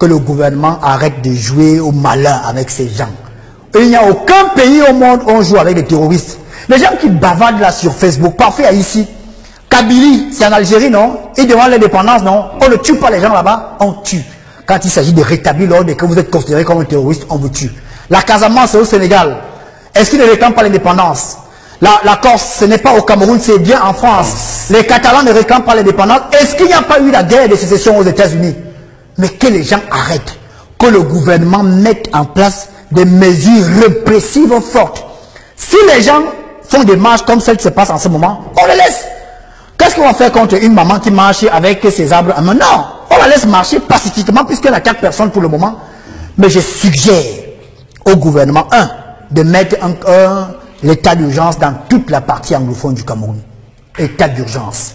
que le gouvernement arrête de jouer au malin avec ces gens. Et il n'y a aucun pays au monde où on joue avec des terroristes. Les gens qui bavardent là sur Facebook, parfait ici. Kabylie, c'est en Algérie, non? Et devant l'indépendance, non? On ne tue pas les gens là-bas, on tue. Quand il s'agit de rétablir l'ordre et que vous êtes considéré comme un terroriste, on vous tue. La Casamance, c'est au Sénégal. Est-ce qu'ils ne réclament pas l'indépendance? La Corse, ce n'est pas au Cameroun, c'est bien en France. Les Catalans ne réclament pas l'indépendance. Est-ce qu'il n'y a pas eu la guerre de sécession aux États-Unis? Mais que les gens arrêtent. Que le gouvernement mette en place des mesures répressives fortes. Si les gens font des marches comme celle qui se passe en ce moment, on les laisse. Qu'est-ce qu'on va faire contre une maman qui marche avec ses arbres en main? Non, on la laisse marcher pacifiquement puisqu'elle a 4 personnes pour le moment. Mais je suggère au gouvernement, de mettre l'état d'urgence dans toute la partie anglophone du Cameroun. État d'urgence.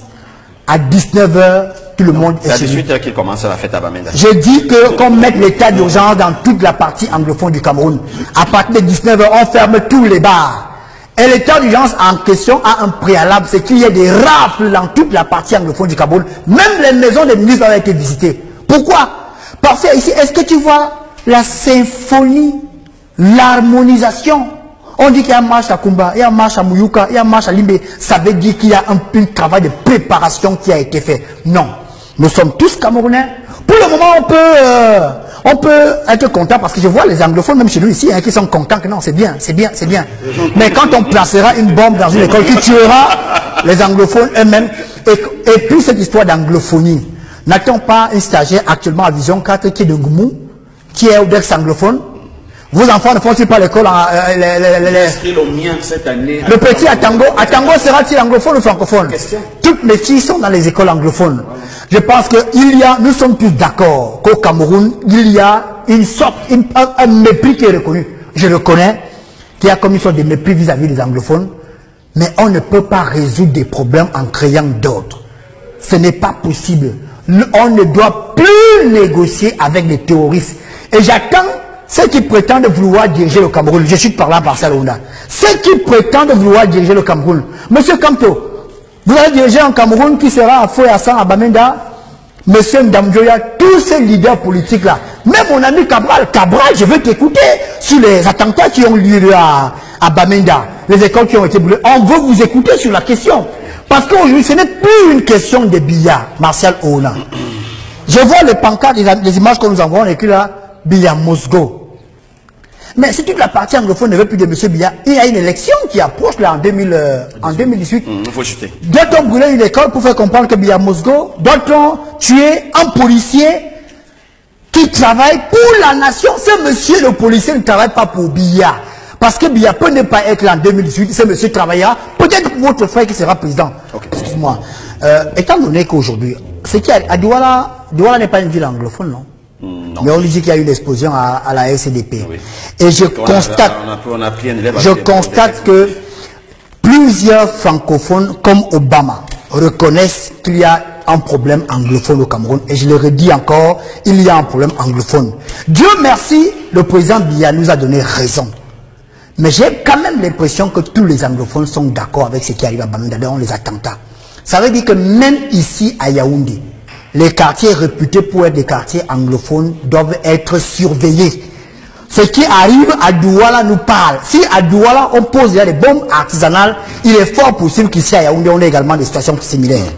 À 19 h, tout le monde est chez lui. C'est à 18 h qu'il commence la fête à Bamenda. Je dis qu'on mette l'état d'urgence dans toute la partie anglophone du Cameroun. À partir de 19 h, on ferme tous les bars. Et l'état d'urgence en question a un préalable, c'est qu'il y ait des rafles dans toute la partie anglophone du Cameroun. Même les maisons des ministres ont été visitées. Pourquoi? Parce que ici, est-ce que tu vois la symphonie, l'harmonisation? On dit qu'il y a un marche à Kumba, il y a un marche à Mouyouka, il y a un marche à Limbe. Ça veut dire qu'il y a un travail de préparation qui a été fait. Non. Nous sommes tous Camerounais. Pour le moment, on peut être content parce que je vois les anglophones, même chez nous ici, qui sont contents que non, c'est bien, c'est bien, c'est bien. Mais quand on placera une bombe dans une école qui tuera les anglophones eux-mêmes, et puis cette histoire d'anglophonie, n'a-t-on pas un stagiaire actuellement à Vision 4 qui est de Goumou, qui est au Dex anglophone? Vos enfants ne font-ils pas l'école le petit Atango sera-t-il anglophone ou francophone? Toutes mes filles sont dans les écoles anglophones. Je pense que nous sommes tous d'accord qu'au Cameroun, il y a une sorte, un mépris qui est reconnu. Je le connais, qu'il y a comme une sorte de mépris vis-à-vis des anglophones, mais on ne peut pas résoudre des problèmes en créant d'autres. Ce n'est pas possible. On ne doit plus négocier avec les terroristes. Et j'attends ceux qui prétendent vouloir diriger le Cameroun. Je suis parlant par Salona. Ceux qui prétendent vouloir diriger le Cameroun. Monsieur Kamto, vous allez diriger un Cameroun qui sera à feu à sang à Bamenda. Monsieur Ndamjoya, tous ces leaders politiques là. Même mon ami Cabral, je veux t'écouter sur les attentats qui ont lieu à Bamenda. Les écoles qui ont été brûlées. On veut vous écouter sur la question. Parce qu'aujourd'hui, ce n'est plus une question de billard, Martial Ouna. Je vois les pancartes, les images que nous envoyons, on écrit là, Biya Mosgo. Mais si toute la partie anglophone ne veut plus de M. Biya, il y a une élection qui approche là en 2018. Il faut chuter. Doit-on brûler une école pour faire comprendre que Biya Mosgo? Doit-on tuer un policier qui travaille pour la nation? Ce monsieur le policier ne travaille pas pour Biya. Parce que Biya peut ne pas être là en 2018, ce monsieur travaillera peut-être pour votre frère qui sera président. Okay. Excuse-moi. Étant donné qu'aujourd'hui, c'est qu'à Douala n'est pas une ville anglophone, non? Non. Mais on dit qu'il y a eu l'explosion à la SCDP. Oui. Et je constate que plusieurs francophones comme Obama reconnaissent qu'il y a un problème anglophone au Cameroun. Et je le redis encore, il y a un problème anglophone. Dieu merci, le président Biya nous a donné raison. Mais j'ai quand même l'impression que tous les anglophones sont d'accord avec ce qui arrive à Bamenda dans les attentats. Ça veut dire que même ici à Yaoundé, les quartiers réputés pour être des quartiers anglophones doivent être surveillés. Ce qui arrive à Douala nous parle. Si à Douala on pose des bombes artisanales, il est fort possible qu'ici à Yaoundé on ait également des situations similaires.